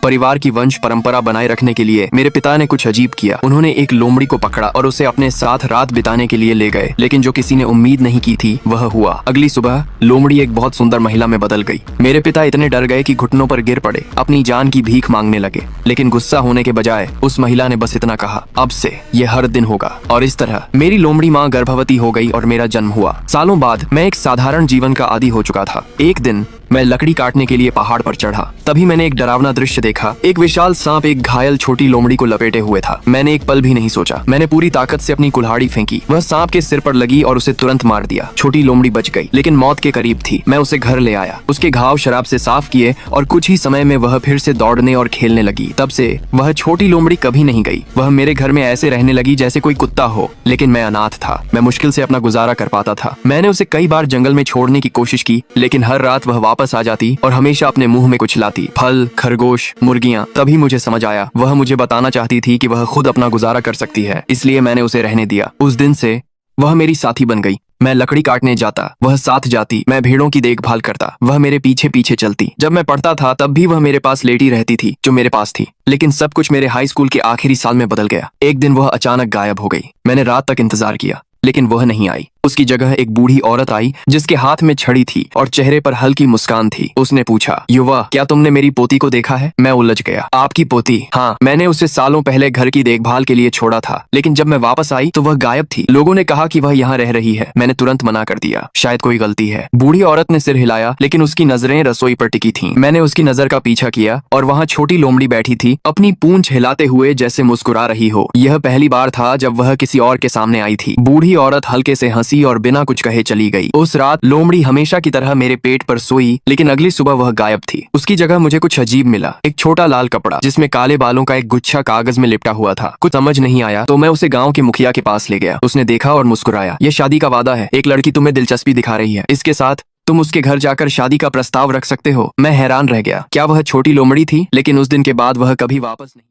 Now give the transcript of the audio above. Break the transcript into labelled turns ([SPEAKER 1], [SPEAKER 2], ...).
[SPEAKER 1] परिवार की वंश परंपरा बनाए रखने के लिए मेरे पिता ने कुछ अजीब किया। उन्होंने एक लोमड़ी को पकड़ा और उसे अपने साथ रात बिताने के लिए ले गए, लेकिन जो किसी ने उम्मीद नहीं की थी वह हुआ। अगली सुबह लोमड़ी एक बहुत सुंदर महिला में बदल गई। मेरे पिता इतने डर गए कि घुटनों पर गिर पड़े, अपनी जान की भीख मांगने लगे। लेकिन गुस्सा होने के बजाय उस महिला ने बस इतना कहा, अब से ये हर दिन होगा। और इस तरह मेरी लोमड़ी माँ गर्भवती हो गई और मेरा जन्म हुआ। सालों बाद मैं एक साधारण जीवन का आदी हो चुका था। एक दिन मैं लकड़ी काटने के लिए पहाड़ पर चढ़ा। तभी मैंने एक डरावना दृश्य देखा। एक विशाल सांप एक घायल छोटी लोमड़ी को लपेटे हुए था। मैंने एक पल भी नहीं सोचा, मैंने पूरी ताकत से अपनी कुल्हाड़ी फेंकी। वह सांप के सिर पर लगी और उसे तुरंत मार दिया। छोटी लोमड़ी बच गई, लेकिन मौत के करीब थी। मैं उसे घर ले आया, उसके घाव शराब से साफ किए और कुछ ही समय में वह फिर से दौड़ने और खेलने लगी। तब से वह छोटी लोमड़ी कभी नहीं गई। वह मेरे घर में ऐसे रहने लगी जैसे कोई कुत्ता हो। लेकिन मैं अनाथ था, मैं मुश्किल से अपना गुजारा कर पाता था। मैंने उसे कई बार जंगल में छोड़ने की कोशिश की, लेकिन हर रात वह वापस आ जाती और हमेशा अपने मुंह में कुछ लाती, फल, खरगोश, मुर्गियां। तभी मुझे समझ आया, वह मुझे बताना चाहती थी कि वह खुद अपना गुजारा कर सकती है, इसलिए मैंने उसे रहने दिया। उस दिन से वह मेरी साथी बन गई। मैं लकड़ी काटने जाता, वह साथ जाती। मैं भेड़ों की देखभाल करता, वह मेरे पीछे पीछे चलती। जब मैं पढ़ता था तब भी वह मेरे पास लेटी रहती थी, जो मेरे पास थी। लेकिन सब कुछ मेरे हाई स्कूल के आखिरी साल में बदल गया। एक दिन वह अचानक गायब हो गई। मैंने रात तक इंतजार किया, लेकिन वह नहीं आई। उसकी जगह एक बूढ़ी औरत आई, जिसके हाथ में छड़ी थी और चेहरे पर हल्की मुस्कान थी। उसने पूछा, युवा, क्या तुमने मेरी पोती को देखा है? मैं उलझ गया। आपकी पोती? हाँ, मैंने उसे सालों पहले घर की देखभाल के लिए छोड़ा था, लेकिन जब मैं वापस आई तो वह गायब थी। लोगों ने कहा कि वह यहाँ रह रही है। मैंने तुरंत मना कर दिया, शायद कोई गलती है। बूढ़ी औरत ने सिर हिलाया, लेकिन उसकी नजरें रसोई पर टिकी थीं। मैंने उसकी नजर का पीछा किया और वहाँ छोटी लोमड़ी बैठी थी, अपनी पूंछ हिलाते हुए जैसे मुस्कुरा रही हो। यह पहली बार था जब वह किसी और के सामने आई थी। बूढ़ी औरत हल्के से हंसी और बिना कुछ कहे चली गई। उस रात लोमड़ी हमेशा की तरह मेरे पेट पर सोई, लेकिन अगली सुबह वह गायब थी। उसकी जगह मुझे कुछ अजीब मिला, एक छोटा लाल कपड़ा जिसमें काले बालों का एक गुच्छा कागज में लिपटा हुआ था। कुछ समझ नहीं आया तो मैं उसे गांव के मुखिया के पास ले गया। उसने देखा और मुस्कुराया, यह शादी का वादा है। एक लड़की तुम्हें दिलचस्पी दिखा रही है, इसके साथ तुम उसके घर जाकर शादी का प्रस्ताव रख सकते हो। मैं हैरान रह गया, क्या वह छोटी लोमड़ी थी? लेकिन उस दिन के बाद वह कभी वापस नहीं